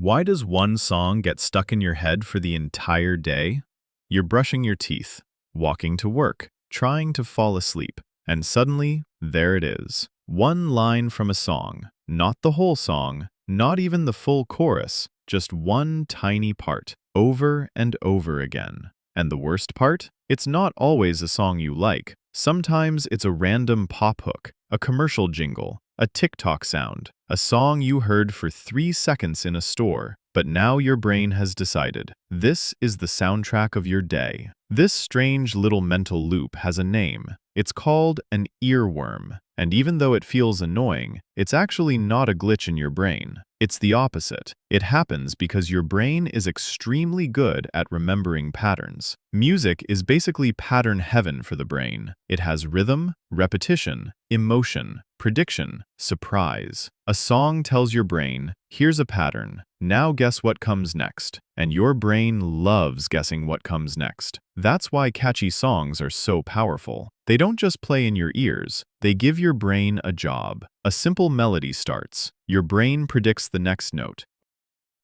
Why does one song get stuck in your head for the entire day? You're brushing your teeth, walking to work, trying to fall asleep, and suddenly, there it is. One line from a song, not the whole song, not even the full chorus, just one tiny part, over and over again. And the worst part? It's not always a song you like. Sometimes it's a random pop hook, a commercial jingle, a TikTok sound, a song you heard for 3 seconds in a store, but now your brain has decided, this is the soundtrack of your day. This strange little mental loop has a name. It's called an earworm. And even though it feels annoying, it's actually not a glitch in your brain. It's the opposite. It happens because your brain is extremely good at remembering patterns. Music is basically pattern heaven for the brain. It has rhythm, repetition, emotion, prediction, surprise. A song tells your brain, here's a pattern, now guess what comes next. And your brain loves guessing what comes next. That's why catchy songs are so powerful. They don't just play in your ears, they give your brain a job. A simple melody starts. Your brain predicts the next note,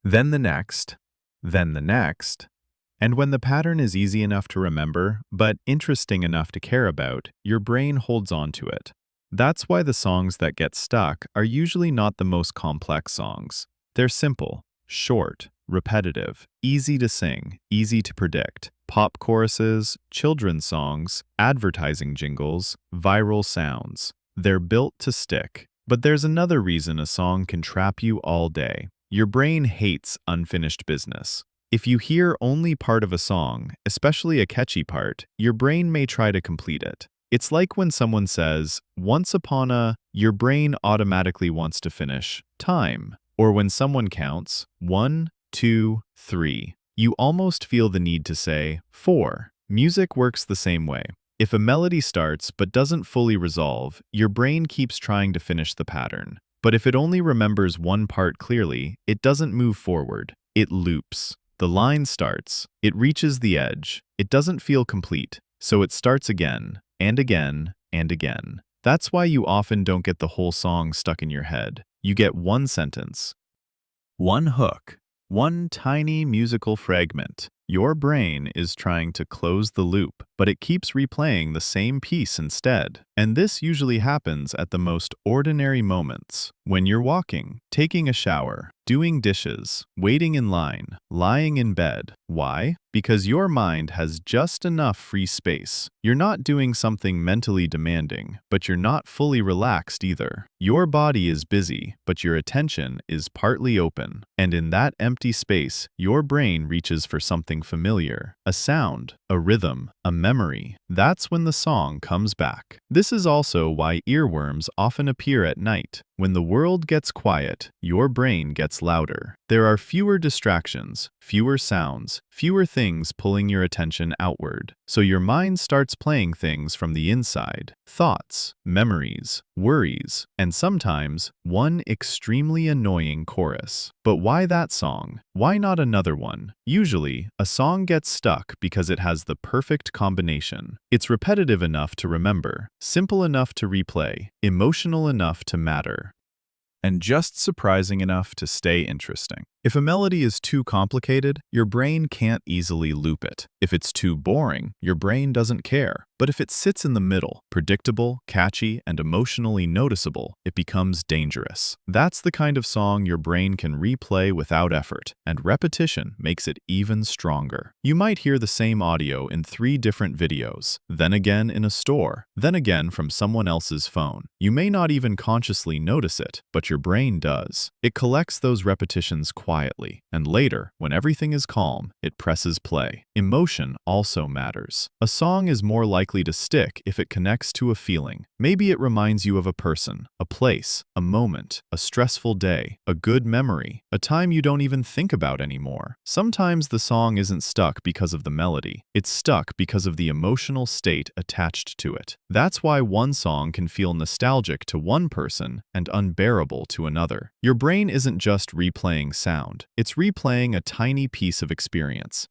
then the next, then the next. And when the pattern is easy enough to remember, but interesting enough to care about, your brain holds on to it. That's why the songs that get stuck are usually not the most complex songs. They're simple, short, repetitive, easy to sing, easy to predict. Pop choruses, children's songs, advertising jingles, viral sounds. They're built to stick. But there's another reason a song can trap you all day. Your brain hates unfinished business. If you hear only part of a song, especially a catchy part, your brain may try to complete it. It's like when someone says, once upon a, your brain automatically wants to finish time. Or when someone counts, 1, 2, 3. You almost feel the need to say, 4. Music works the same way. If a melody starts but doesn't fully resolve, your brain keeps trying to finish the pattern. But if it only remembers one part clearly, it doesn't move forward. It loops. The line starts. It reaches the edge. It doesn't feel complete. So it starts again, and again, and again. That's why you often don't get the whole song stuck in your head. You get one sentence, one hook, one tiny musical fragment. Your brain is trying to close the loop, but it keeps replaying the same piece instead. And this usually happens at the most ordinary moments. When you're walking, taking a shower, doing dishes, waiting in line, lying in bed. Why? Because your mind has just enough free space. You're not doing something mentally demanding, but you're not fully relaxed either. Your body is busy, but your attention is partly open. And in that empty space, your brain reaches for something familiar, a sound, a rhythm, a memory. That's when the song comes back. This is also why earworms often appear at night. When the world gets quiet, your brain gets louder. There are fewer distractions, fewer sounds, fewer things pulling your attention outward. So your mind starts playing things from the inside. Thoughts, memories, worries, and sometimes one extremely annoying chorus. But why that song? Why not another one? Usually, a song gets stuck because it has the perfect combination. It's repetitive enough to remember, simple enough to replay, emotional enough to matter, and just surprising enough to stay interesting. If a melody is too complicated, your brain can't easily loop it. If it's too boring, your brain doesn't care. But if it sits in the middle, predictable, catchy, and emotionally noticeable, it becomes dangerous. That's the kind of song your brain can replay without effort, and repetition makes it even stronger. You might hear the same audio in 3 different videos, then again in a store, then again from someone else's phone. You may not even consciously notice it, but your brain does. It collects those repetitions quietly, and later, when everything is calm, it presses play. Emotion also matters. A song is more likely to stick if it connects to a feeling. Maybe it reminds you of a person, a place, a moment, a stressful day, a good memory, a time you don't even think about anymore. Sometimes the song isn't stuck because of the melody. It's stuck because of the emotional state attached to it. That's why one song can feel nostalgic to one person and unbearable to another. Your brain isn't just replaying sound. It's replaying a tiny piece of experience.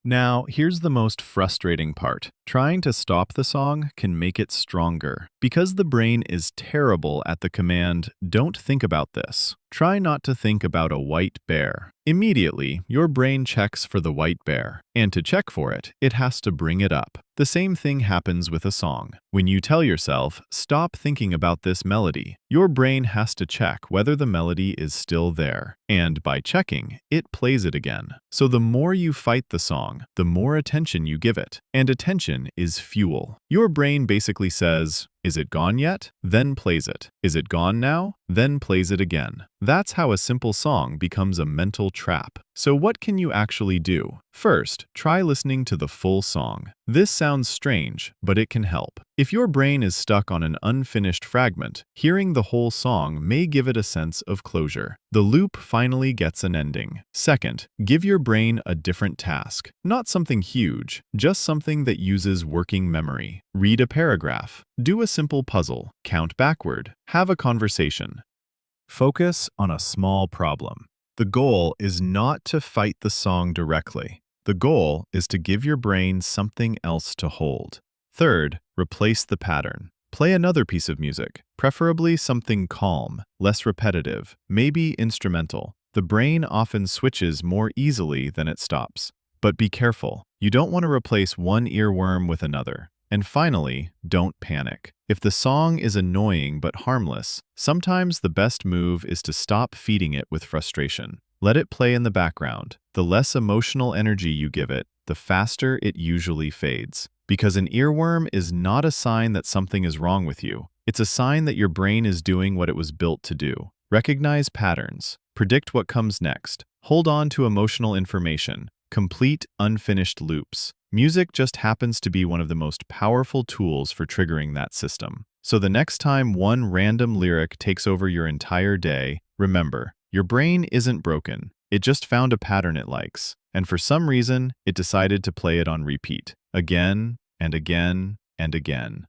Now, here's the most frustrating part. Trying to stop the song can make it stronger. Because the brain is terrible at the command, "Don't think about this." Try not to think about a white bear. Immediately, your brain checks for the white bear. And to check for it, it has to bring it up. The same thing happens with a song. When you tell yourself, "Stop thinking about this melody," your brain has to check whether the melody is still there. And by checking, it plays it again. So the more you fight the song, the more attention you give it. And attention is fuel. Your brain basically says, "Is it gone yet?" Then plays it. "Is it gone now?" Then plays it again. That's how a simple song becomes a mental trap. So what can you actually do? First, try listening to the full song. This sounds strange, but it can help. If your brain is stuck on an unfinished fragment, hearing the whole song may give it a sense of closure. The loop finally gets an ending. Second, give your brain a different task. Not something huge, just something that uses working memory. Read a paragraph. Do a simple puzzle. Count backward. Have a conversation. Focus on a small problem. The goal is not to fight the song directly. The goal is to give your brain something else to hold. Third, replace the pattern. Play another piece of music, preferably something calm, less repetitive, maybe instrumental. The brain often switches more easily than it stops. But be careful. You don't want to replace one earworm with another. And finally, don't panic. If the song is annoying but harmless, sometimes the best move is to stop feeding it with frustration. Let it play in the background. The less emotional energy you give it, the faster it usually fades. Because an earworm is not a sign that something is wrong with you. It's a sign that your brain is doing what it was built to do. Recognize patterns. Predict what comes next. Hold on to emotional information. Complete unfinished loops. Music just happens to be one of the most powerful tools for triggering that system. So the next time one random lyric takes over your entire day, remember, your brain isn't broken. It just found a pattern it likes. And for some reason, it decided to play it on repeat. Again and again and again.